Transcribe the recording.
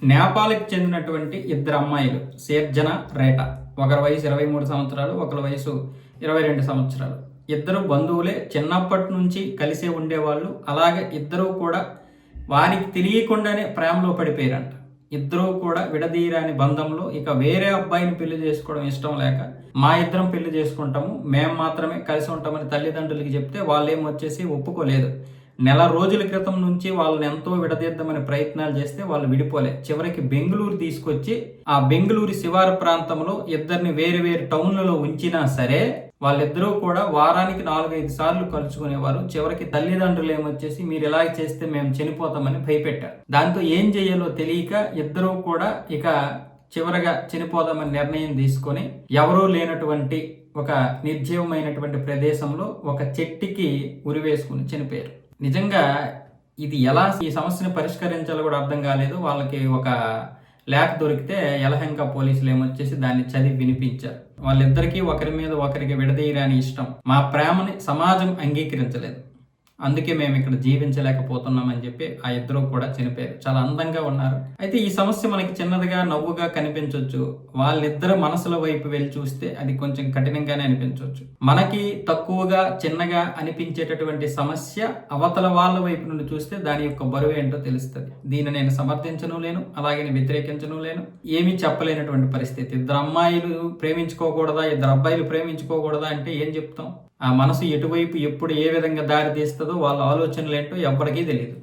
నేపాల్‌కి చెందినటువంటి ఇద్దరు అమ్మాయిలు సేర్జన, రేటా. ఒకరి వయసు 23 సంవత్సరాలు, ఒకరి వయసు 22 సంవత్సరాలు. ఇద్దరు బంధువులే, చిన్నప్పటి నుంచి కలిసే ఉండేవాళ్ళు. అలాగే ఇద్దరూ కూడా వారికి తెలియకుండానే ప్రేమలో పడిపోయారంట. ఇద్దరూ కూడా విడదీయరాని బంధంలో ఇక వేరే అబ్బాయిని పెళ్లి చేసుకోవడం ఇష్టం లేక మా ఇద్దరం పెళ్లి చేసుకుంటాము, మేము మాత్రమే కలిసి ఉంటామని తల్లిదండ్రులకి చెప్తే వాళ్ళేమొచ్చేసి ఒప్పుకోలేదు. నెల రోజుల క్రితం నుంచి వాళ్ళని ఎంతో విడదీద్దామని ప్రయత్నాలు చేస్తే వాళ్ళు విడిపోలే. చివరికి బెంగళూరు తీసుకొచ్చి ఆ బెంగళూరు శివారు ప్రాంతంలో ఇద్దరిని వేరు వేరు టౌన్లలో ఉంచినా సరే వాళ్ళిద్దరూ కూడా వారానికి 4-5 సార్లు కలుసుకునేవారు. చివరికి తల్లిదండ్రులు ఏమొచ్చేసి మీరు ఇలా చేస్తే మేము చనిపోతామని భయపెట్టారు. దాంతో ఏం చేయాలో తెలియక ఇద్దరూ కూడా ఇక చివరగా చనిపోదామని నిర్ణయం తీసుకొని ఎవరూ లేనటువంటి ఒక నిర్జీవమైనటువంటి ప్రదేశంలో ఒక చెట్టుకి ఉరివేసుకుని చనిపోయారు. నిజంగా ఇది ఎలా ఈ సమస్యను పరిష్కరించాలో కూడా అర్థం కాలేదు. వాళ్ళకి ఒక లేఖ దొరికితే యలహంక పోలీసులు ఏమొచ్చేసి దాన్ని చదివి వినిపించారు. వాళ్ళిద్దరికీ ఒకరి మీద ఒకరికి విడదీయరాని ఇష్టం. మా ప్రేమని సమాజం అంగీకరించలేదు, అందుకే మేము ఇక్కడ జీవించలేకపోతున్నామని చెప్పి ఆ ఇద్దరు కూడా చనిపోయారు. చాలా అందంగా ఉన్నారు. అయితే ఈ సమస్య మనకి చిన్నదిగా నవ్వుగా కనిపించవచ్చు. వాళ్ళిద్దరు మనసుల వైపు వెళ్ళి చూస్తే అది కొంచెం కఠినంగానే అనిపించవచ్చు. మనకి తక్కువగా చిన్నగా అనిపించేటటువంటి సమస్య అవతల వాళ్ళ వైపు నుండి చూస్తే దాని యొక్క బరువు ఏంటో తెలుస్తుంది. దీన్ని నేను సమర్థించను లేను, అలాగే వ్యతిరేకించను లేను, ఏమీ చెప్పలేనటువంటి పరిస్థితి. ఇద్దరు అమ్మాయిలు ప్రేమించుకోకూడదా, ఇద్దరు అబ్బాయిలు ప్రేమించుకోకూడదా అంటే ఏం చెప్తాం? ఆ మనసు ఎటువైపు ఎప్పుడు ఏ విధంగా దారి తీస్తుందో వాళ్ళ ఆలోచనలు ఏంటో ఎవ్వరికీ తెలియదు.